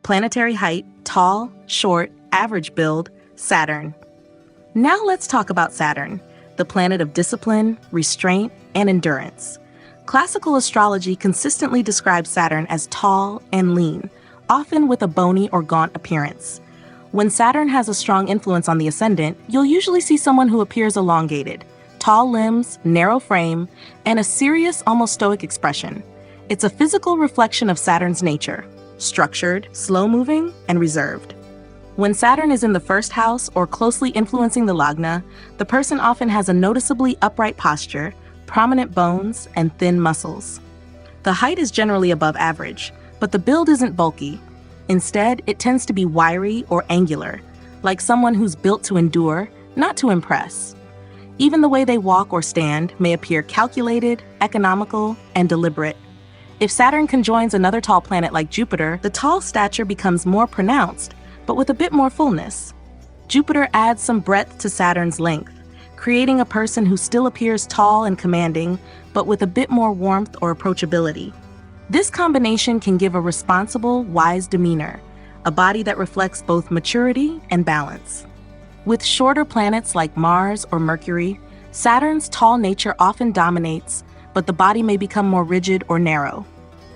Planetary height, tall, short, average build, Saturn. Now let's talk about Saturn, the planet of discipline, restraint, and endurance. Classical astrology consistently describes Saturn as tall and lean, often with a bony or gaunt appearance. When Saturn has a strong influence on the ascendant, you'll usually see someone who appears elongated, tall limbs, narrow frame, and a serious, almost stoic expression. It's a physical reflection of Saturn's nature, structured, slow-moving, and reserved. When Saturn is in the first house or closely influencing the Lagna, the person often has a noticeably upright posture, prominent bones, and thin muscles. The height is generally above average, but the build isn't bulky. Instead, it tends to be wiry or angular, like someone who's built to endure, not to impress. Even the way they walk or stand may appear calculated, economical, and deliberate. If Saturn conjoins another tall planet like Jupiter, the tall stature becomes more pronounced, but with a bit more fullness. Jupiter adds some breadth to Saturn's length, creating a person who still appears tall and commanding, but with a bit more warmth or approachability. This combination can give a responsible, wise demeanor, a body that reflects both maturity and balance. With shorter planets like Mars or Mercury, Saturn's tall nature often dominates, but the body may become more rigid or narrow.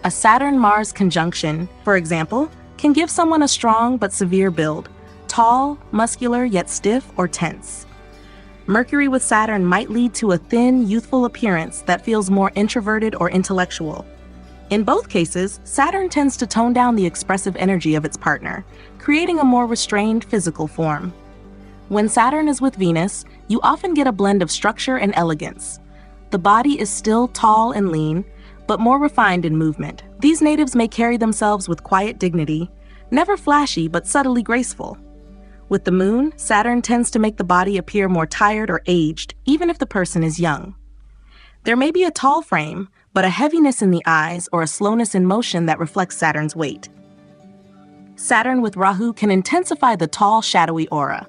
A Saturn-Mars conjunction, for example, can give someone a strong but severe build, tall, muscular yet stiff or tense. Mercury with Saturn might lead to a thin, youthful appearance that feels more introverted or intellectual. In both cases, Saturn tends to tone down the expressive energy of its partner, creating a more restrained physical form. When Saturn is with Venus, you often get a blend of structure and elegance. The body is still tall and lean, but more refined in movement. These natives may carry themselves with quiet dignity, never flashy but subtly graceful. With the moon, Saturn tends to make the body appear more tired or aged, even if the person is young. There may be a tall frame, but a heaviness in the eyes or a slowness in motion that reflects Saturn's weight. Saturn with Rahu can intensify the tall, shadowy aura.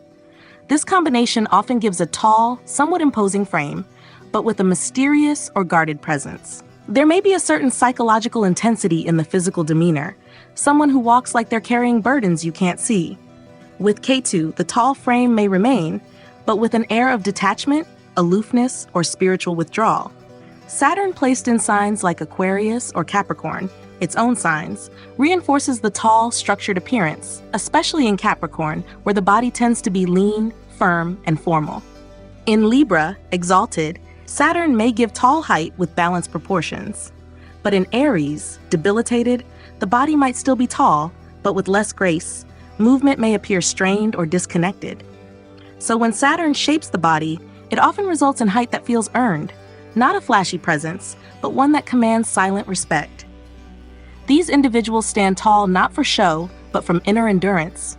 This combination often gives a tall, somewhat imposing frame, but with a mysterious or guarded presence. There may be a certain psychological intensity in the physical demeanor, someone who walks like they're carrying burdens you can't see. With Ketu, the tall frame may remain, but with an air of detachment, aloofness, or spiritual withdrawal. Saturn placed in signs like Aquarius or Capricorn, its own signs, reinforces the tall, structured appearance, especially in Capricorn, where the body tends to be lean, firm, and formal. In Libra, exalted, Saturn may give tall height with balanced proportions. But in Aries, debilitated, the body might still be tall, but with less grace. Movement may appear strained or disconnected. So when Saturn shapes the body, it often results in height that feels earned, not a flashy presence, but one that commands silent respect. These individuals stand tall not for show, but from inner endurance.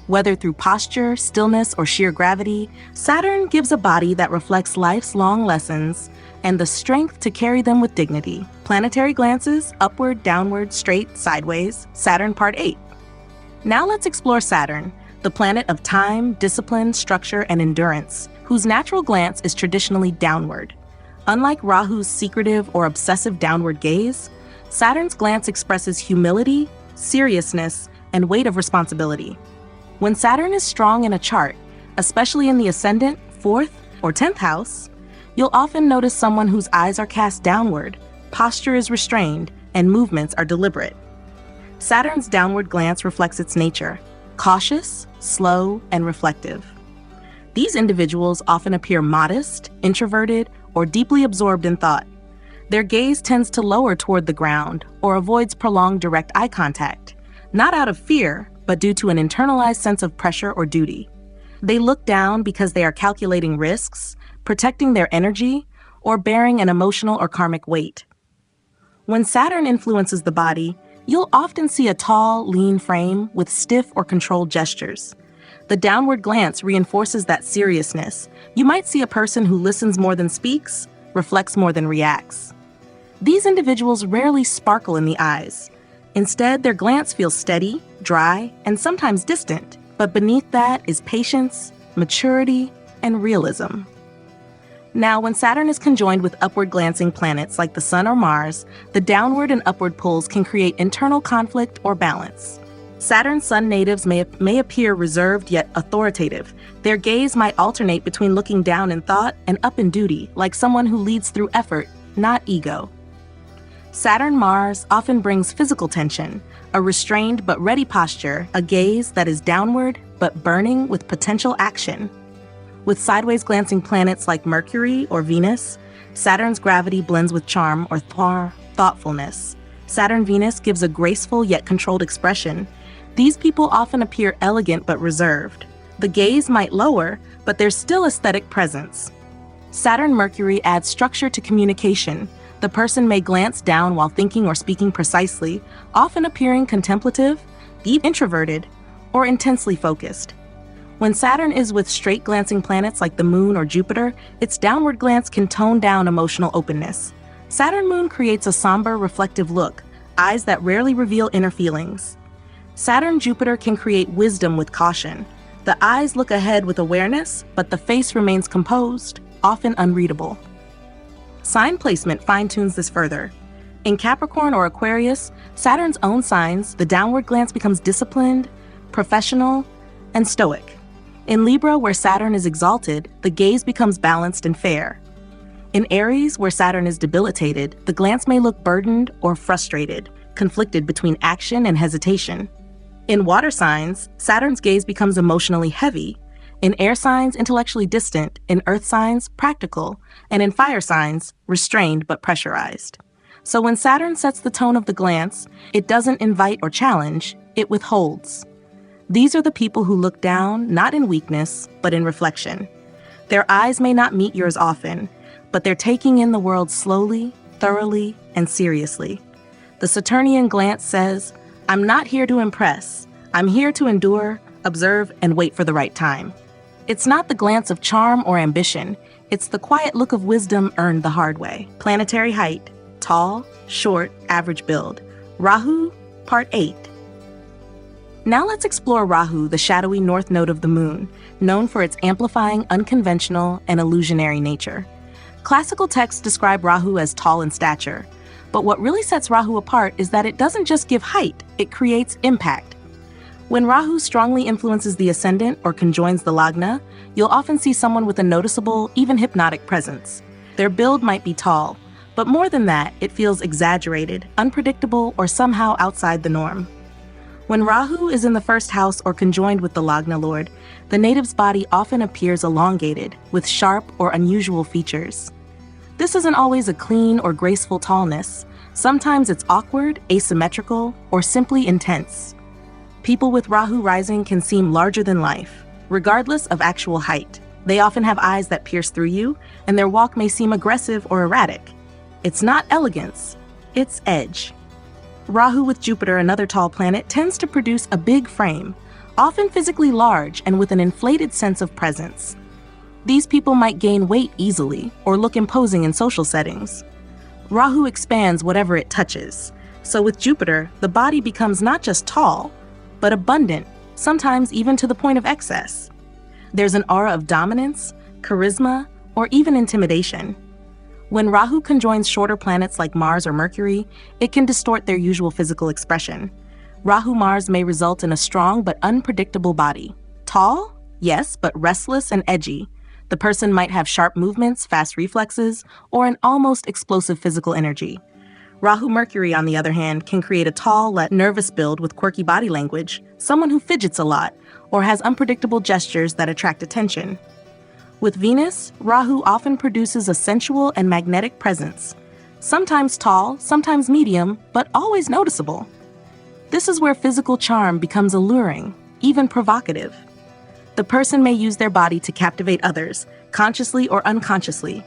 Whether through posture, stillness, or sheer gravity, Saturn gives a body that reflects life's long lessons and the strength to carry them with dignity. Planetary glances, upward, downward, straight, sideways, Saturn Part 8. Now let's explore Saturn, the planet of time, discipline, structure, and endurance, whose natural glance is traditionally downward. Unlike Rahu's secretive or obsessive downward gaze, Saturn's glance expresses humility, seriousness, and weight of responsibility. When Saturn is strong in a chart, especially in the ascendant, 4th, or 10th house, you'll often notice someone whose eyes are cast downward, posture is restrained, and movements are deliberate. Saturn's downward glance reflects its nature, cautious, slow, and reflective. These individuals often appear modest, introverted, or deeply absorbed in thought. Their gaze tends to lower toward the ground or avoids prolonged direct eye contact, not out of fear, but due to an internalized sense of pressure or duty. They look down because they are calculating risks, protecting their energy, or bearing an emotional or karmic weight. When Saturn influences the body, you'll often see a tall, lean frame with stiff or controlled gestures. The downward glance reinforces that seriousness. You might see a person who listens more than speaks, reflects more than reacts. These individuals rarely sparkle in the eyes. Instead, their glance feels steady, dry, and sometimes distant. But beneath that is patience, maturity, and realism. Now, when Saturn is conjoined with upward-glancing planets like the Sun or Mars, the downward and upward pulls can create internal conflict or balance. Saturn Sun natives may appear reserved yet authoritative. Their gaze might alternate between looking down in thought and up in duty, like someone who leads through effort, not ego. Saturn Mars often brings physical tension, a restrained but ready posture, a gaze that is downward but burning with potential action. With sideways glancing planets like Mercury or Venus, Saturn's gravity blends with charm or thoughtfulness. Saturn-Venus gives a graceful yet controlled expression. These people often appear elegant but reserved. The gaze might lower, but there's still aesthetic presence. Saturn-Mercury adds structure to communication. The person may glance down while thinking or speaking precisely, often appearing contemplative, deep introverted, or intensely focused. When Saturn is with straight-glancing planets like the Moon or Jupiter, its downward glance can tone down emotional openness. Saturn-Moon creates a somber, reflective look, eyes that rarely reveal inner feelings. Saturn-Jupiter can create wisdom with caution. The eyes look ahead with awareness, but the face remains composed, often unreadable. Sign placement fine-tunes this further. In Capricorn or Aquarius, Saturn's own signs, the downward glance becomes disciplined, professional, and stoic. In Libra, where Saturn is exalted, the gaze becomes balanced and fair. In Aries, where Saturn is debilitated, the glance may look burdened or frustrated, conflicted between action and hesitation. In water signs, Saturn's gaze becomes emotionally heavy. In air signs, intellectually distant. In earth signs, practical. And in fire signs, restrained but pressurized. So when Saturn sets the tone of the glance, it doesn't invite or challenge, it withholds. These are the people who look down, not in weakness, but in reflection. Their eyes may not meet yours often, but they're taking in the world slowly, thoroughly, and seriously. The Saturnian glance says, I'm not here to impress. I'm here to endure, observe, and wait for the right time. It's not the glance of charm or ambition. It's the quiet look of wisdom earned the hard way. Planetary height, tall, short, average build. Rahu, Part 8. Now let's explore Rahu, the shadowy north node of the moon, known for its amplifying, unconventional, and illusionary nature. Classical texts describe Rahu as tall in stature, but what really sets Rahu apart is that it doesn't just give height, it creates impact. When Rahu strongly influences the ascendant or conjoins the Lagna, you'll often see someone with a noticeable, even hypnotic presence. Their build might be tall, but more than that, it feels exaggerated, unpredictable, or somehow outside the norm. When Rahu is in the first house or conjoined with the Lagna Lord, the native's body often appears elongated, with sharp or unusual features. This isn't always a clean or graceful tallness. Sometimes it's awkward, asymmetrical, or simply intense. People with Rahu rising can seem larger than life, regardless of actual height. They often have eyes that pierce through you, and their walk may seem aggressive or erratic. It's not elegance, it's edge. Rahu with Jupiter, another tall planet, tends to produce a big frame, often physically large and with an inflated sense of presence. These people might gain weight easily or look imposing in social settings. Rahu expands whatever it touches. So with Jupiter, the body becomes not just tall, but abundant, sometimes even to the point of excess. There's an aura of dominance, charisma, or even intimidation. When Rahu conjoins shorter planets like Mars or Mercury, it can distort their usual physical expression. Rahu-Mars may result in a strong but unpredictable body. Tall? Yes, but restless and edgy. The person might have sharp movements, fast reflexes, or an almost explosive physical energy. Rahu-Mercury, on the other hand, can create a tall, nervous build with quirky body language, someone who fidgets a lot, or has unpredictable gestures that attract attention. With Venus, Rahu often produces a sensual and magnetic presence, sometimes tall, sometimes medium, but always noticeable. This is where physical charm becomes alluring, even provocative. The person may use their body to captivate others, consciously or unconsciously.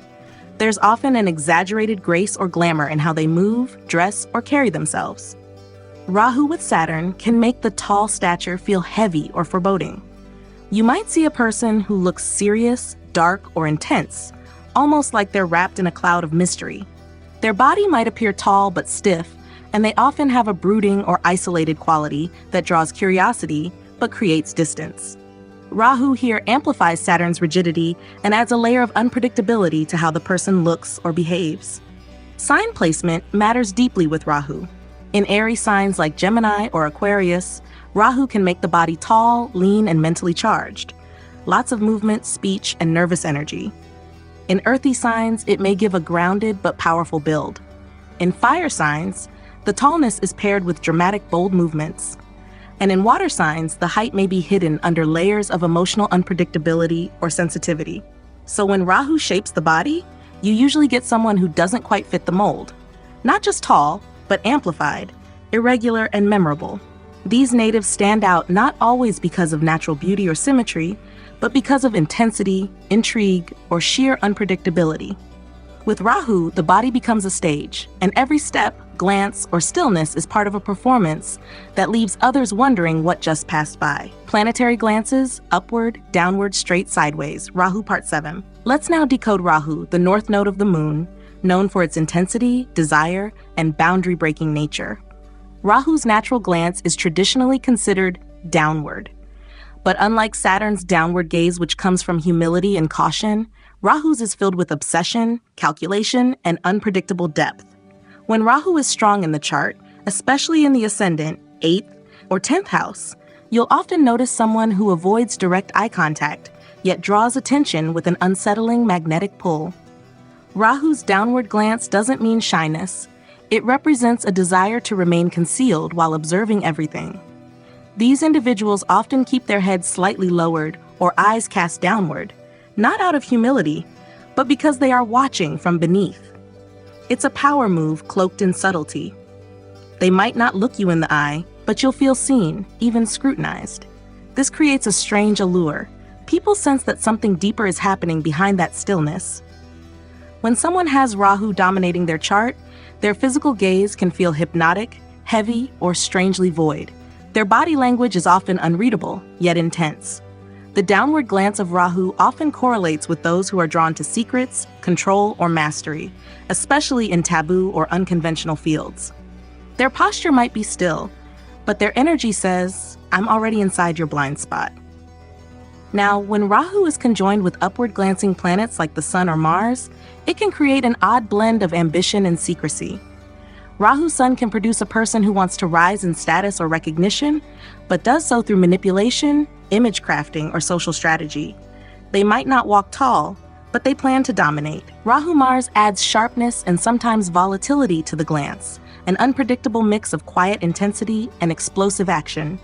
There's often an exaggerated grace or glamour in how they move, dress, or carry themselves. Rahu with Saturn can make the tall stature feel heavy or foreboding. You might see a person who looks serious, dark, or intense, almost like they're wrapped in a cloud of mystery. Their body might appear tall but stiff, and they often have a brooding or isolated quality that draws curiosity but creates distance. Rahu here amplifies Saturn's rigidity and adds a layer of unpredictability to how the person looks or behaves. Sign placement matters deeply with Rahu. In airy signs like Gemini or Aquarius, Rahu can make the body tall, lean, and mentally charged. Lots of movement, speech, and nervous energy. In earthy signs, it may give a grounded but powerful build. In fire signs, the tallness is paired with dramatic, bold movements. And in water signs, the height may be hidden under layers of emotional unpredictability or sensitivity. So when Rahu shapes the body, you usually get someone who doesn't quite fit the mold. Not just tall, but amplified, irregular, and memorable. These natives stand out not always because of natural beauty or symmetry, but because of intensity, intrigue, or sheer unpredictability. With Rahu, the body becomes a stage, and every step, glance, or stillness is part of a performance that leaves others wondering what just passed by. Planetary glances, upward, downward, straight, sideways, Rahu Part 7. Let's now decode Rahu, the north node of the moon, known for its intensity, desire, and boundary-breaking nature. Rahu's natural glance is traditionally considered downward. But unlike Saturn's downward gaze, which comes from humility and caution, Rahu's is filled with obsession, calculation, and unpredictable depth. When Rahu is strong in the chart, especially in the ascendant, 8th, or 10th house, you'll often notice someone who avoids direct eye contact, yet draws attention with an unsettling magnetic pull. Rahu's downward glance doesn't mean shyness. It represents a desire to remain concealed while observing everything. These individuals often keep their heads slightly lowered or eyes cast downward, not out of humility, but because they are watching from beneath. It's a power move cloaked in subtlety. They might not look you in the eye, but you'll feel seen, even scrutinized. This creates a strange allure. People sense that something deeper is happening behind that stillness. When someone has Rahu dominating their chart, their physical gaze can feel hypnotic, heavy, or strangely void. Their body language is often unreadable, yet intense. The downward glance of Rahu often correlates with those who are drawn to secrets, control, or mastery, especially in taboo or unconventional fields. Their posture might be still, but their energy says, "I'm already inside your blind spot." Now, when Rahu is conjoined with upward-glancing planets like the Sun or Mars, it can create an odd blend of ambition and secrecy. Rahu's Sun can produce a person who wants to rise in status or recognition, but does so through manipulation, image crafting, or social strategy. They might not walk tall, but they plan to dominate. Rahu Mars adds sharpness and sometimes volatility to the glance, an unpredictable mix of quiet intensity and explosive action.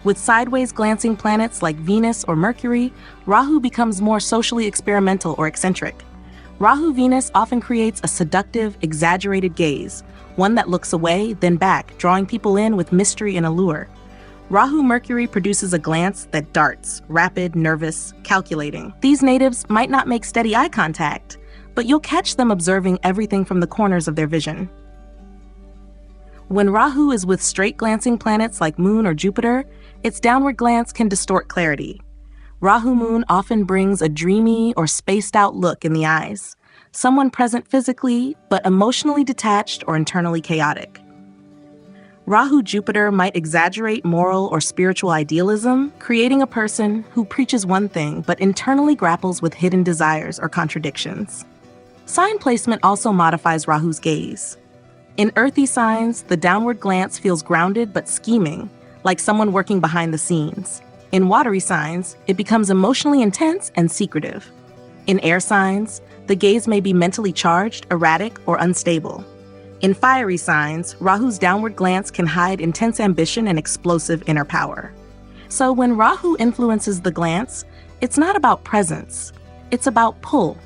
With sideways glancing planets like Venus or Mercury, Rahu becomes more socially experimental or eccentric. Rahu Venus often creates a seductive, exaggerated gaze, one that looks away, then back, drawing people in with mystery and allure. Rahu Mercury produces a glance that darts, rapid, nervous, calculating. These natives might not make steady eye contact, but you'll catch them observing everything from the corners of their vision. When Rahu is with straight-glancing planets like Moon or Jupiter, its downward glance can distort clarity. Rahu Moon often brings a dreamy or spaced-out look in the eyes, someone present physically, but emotionally detached or internally chaotic. Rahu Jupiter might exaggerate moral or spiritual idealism, creating a person who preaches one thing but internally grapples with hidden desires or contradictions. Sign placement also modifies Rahu's gaze. In earthy signs, the downward glance feels grounded but scheming, like someone working behind the scenes. In watery signs, it becomes emotionally intense and secretive. In air signs, the gaze may be mentally charged, erratic, or unstable. In fiery signs, Rahu's downward glance can hide intense ambition and explosive inner power. So when Rahu influences the glance, it's not about presence, it's about pull.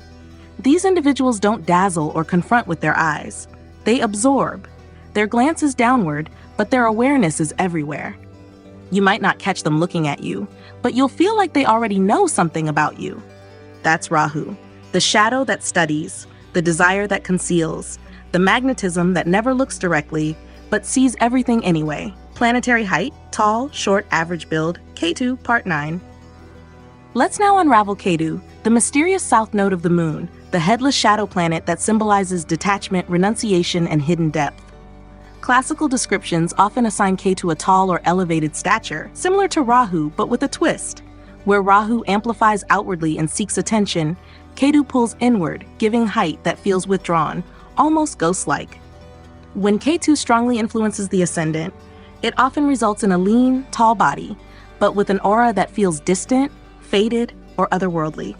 These individuals don't dazzle or confront with their eyes. They absorb. Their glance is downward, but their awareness is everywhere. You might not catch them looking at you, but you'll feel like they already know something about you. That's Rahu, the shadow that studies, the desire that conceals, the magnetism that never looks directly, but sees everything anyway. Planetary height, tall, short, average build, Ketu, Part 9. Let's now unravel Ketu, the mysterious south node of the moon, the headless shadow planet that symbolizes detachment, renunciation, and hidden depth. Classical descriptions often assign Ketu a tall or elevated stature, similar to Rahu but with a twist. Where Rahu amplifies outwardly and seeks attention, Ketu pulls inward, giving height that feels withdrawn, almost ghost-like. When Ketu strongly influences the ascendant, It often results in a lean, tall body, but with an aura that feels distant, faded, or otherworldly.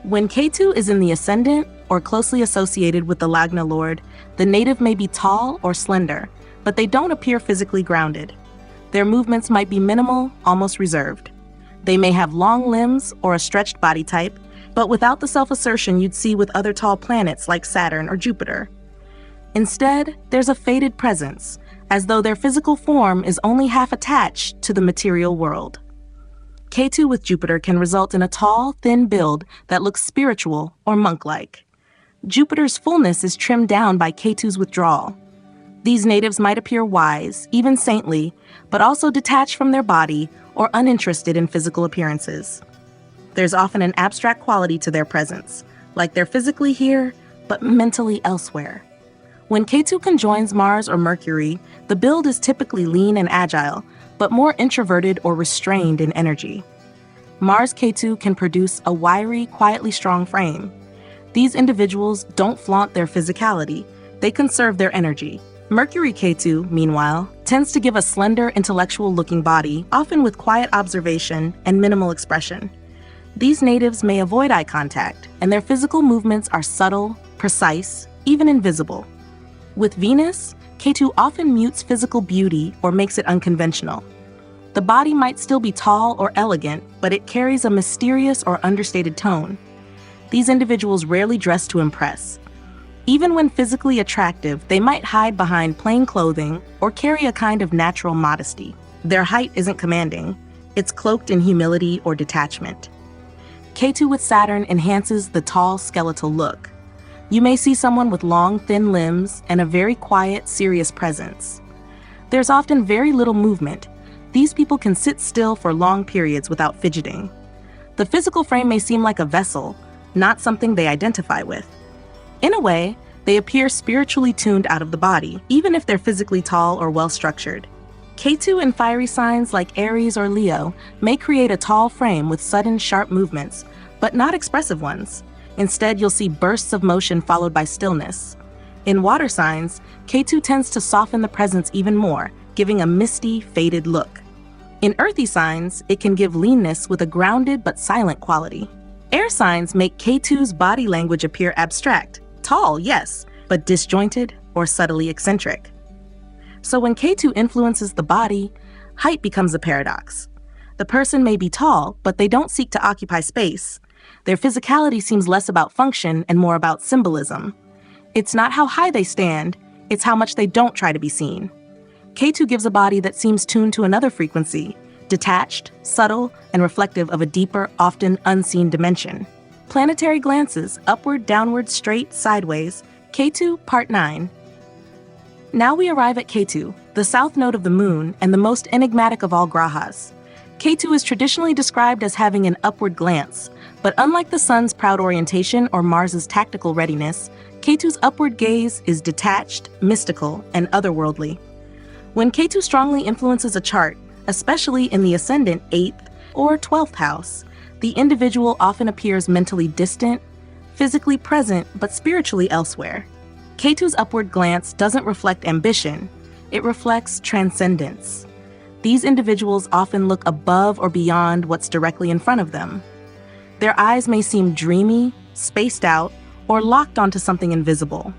When Ketu is in the ascendant or closely associated with the Lagna Lord, the native may be tall or slender, but they don't appear physically grounded. Their movements might be minimal, almost reserved. They may have long limbs or a stretched body type, but without the self-assertion you'd see with other tall planets like Saturn or Jupiter. Instead, there's a faded presence, as though their physical form is only half attached to the material world. Ketu with Jupiter can result in a tall, thin build that looks spiritual or monk-like. Jupiter's fullness is trimmed down by Ketu's withdrawal. These natives might appear wise, even saintly, but also detached from their body or uninterested in physical appearances. There's often an abstract quality to their presence, like they're physically here, but mentally elsewhere. When Ketu conjoins Mars or Mercury, the build is typically lean and agile, but more introverted or restrained in energy. Mars-Ketu can produce a wiry, quietly strong frame. These individuals don't flaunt their physicality, they conserve their energy. Mercury-Ketu, meanwhile, tends to give a slender, intellectual-looking body, often with quiet observation and minimal expression. These natives may avoid eye contact, and their physical movements are subtle, precise, even invisible. With Venus, Ketu often mutes physical beauty or makes it unconventional. The body might still be tall or elegant, but it carries a mysterious or understated tone. These individuals rarely dress to impress. Even when physically attractive, they might hide behind plain clothing or carry a kind of natural modesty. Their height isn't commanding, it's cloaked in humility or detachment. Ketu with Saturn enhances the tall, skeletal look. You may see someone with long, thin limbs and a very quiet, serious presence. There's often very little movement. These people can sit still for long periods without fidgeting. The physical frame may seem like a vessel, not something they identify with. In a way, they appear spiritually tuned out of the body, even if they're physically tall or well-structured. Ketu in fiery signs like Aries or Leo may create a tall frame with sudden, sharp movements, but not expressive ones. Instead, you'll see bursts of motion followed by stillness. In water signs, Ketu tends to soften the presence even more, giving a misty, faded look. In earthy signs, it can give leanness with a grounded but silent quality. Air signs make Ketu's body language appear abstract. Tall, yes, but disjointed or subtly eccentric. So when Ketu influences the body, height becomes a paradox. The person may be tall, but they don't seek to occupy space. Their physicality seems less about function and more about symbolism. It's not how high they stand, it's how much they don't try to be seen. Ketu gives a body that seems tuned to another frequency, detached, subtle, and reflective of a deeper, often unseen dimension. Planetary glances, upward, downward, straight, sideways. Ketu, Part 9. Now we arrive at Ketu, the south node of the moon and the most enigmatic of all grahas. Ketu is traditionally described as having an upward glance, but unlike the sun's proud orientation or Mars's tactical readiness, Ketu's upward gaze is detached, mystical, and otherworldly. When Ketu strongly influences a chart, especially in the ascendant 8th or 12th house, the individual often appears mentally distant, physically present, but spiritually elsewhere. Ketu's upward glance doesn't reflect ambition, it reflects transcendence. These individuals often look above or beyond what's directly in front of them. Their eyes may seem dreamy, spaced out, or locked onto something invisible.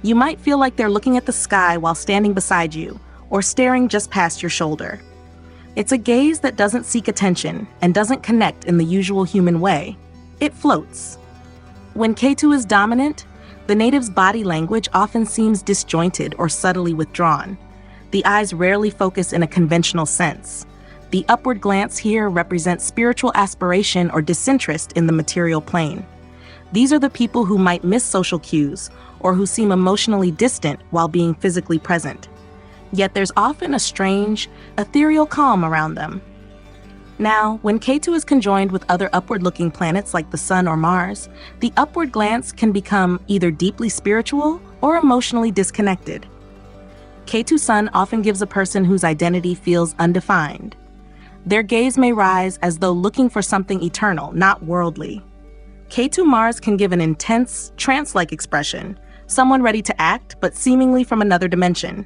You might feel like they're looking at the sky while standing beside you, or staring just past your shoulder. It's a gaze that doesn't seek attention and doesn't connect in the usual human way. It floats. When Ketu is dominant, the native's body language often seems disjointed or subtly withdrawn. The eyes rarely focus in a conventional sense. The upward glance here represents spiritual aspiration or disinterest in the material plane. These are the people who might miss social cues or who seem emotionally distant while being physically present. Yet there's often a strange, ethereal calm around them. Now, when Ketu is conjoined with other upward-looking planets like the Sun or Mars, the upward glance can become either deeply spiritual or emotionally disconnected. Ketu Sun often gives a person whose identity feels undefined. Their gaze may rise as though looking for something eternal, not worldly. Ketu Mars can give an intense, trance-like expression, someone ready to act but seemingly from another dimension.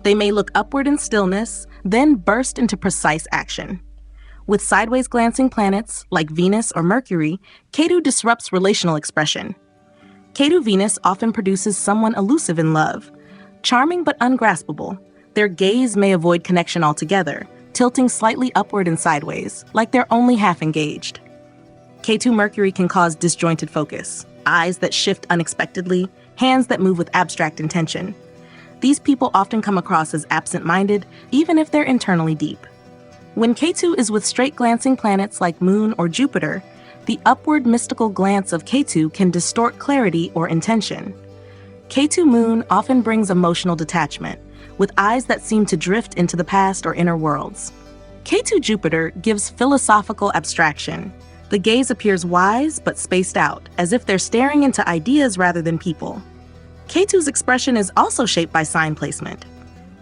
They may look upward in stillness, then burst into precise action. With sideways glancing planets, like Venus or Mercury, Ketu disrupts relational expression. Ketu Venus often produces someone elusive in love. Charming but ungraspable, their gaze may avoid connection altogether, tilting slightly upward and sideways, like they're only half engaged. Ketu Mercury can cause disjointed focus, eyes that shift unexpectedly, hands that move with abstract intention. These people often come across as absent-minded, even if they're internally deep. When Ketu is with straight-glancing planets like Moon or Jupiter, the upward mystical glance of Ketu can distort clarity or intention. Ketu Moon often brings emotional detachment, with eyes that seem to drift into the past or inner worlds. Ketu Jupiter gives philosophical abstraction. The gaze appears wise but spaced out, as if they're staring into ideas rather than people. Ketu's expression is also shaped by sign placement.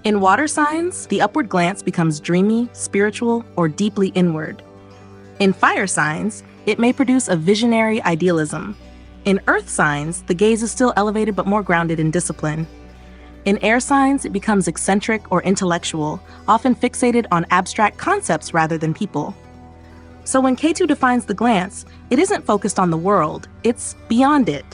In water signs, the upward glance becomes dreamy, spiritual, or deeply inward. In fire signs, it may produce a visionary idealism. In earth signs, the gaze is still elevated but more grounded in discipline. In air signs, it becomes eccentric or intellectual, often fixated on abstract concepts rather than people. So when Ketu defines the glance, it isn't focused on the world, it's beyond it.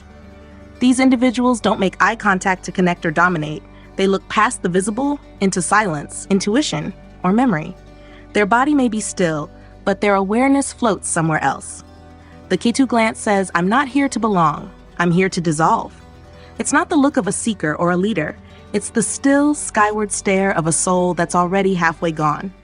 These individuals don't make eye contact to connect or dominate. They look past the visible into silence, intuition, or memory. Their body may be still, but their awareness floats somewhere else. The Ketu glance says, "I'm not here to belong, I'm here to dissolve." It's not the look of a seeker or a leader. It's the still, skyward stare of a soul that's already halfway gone.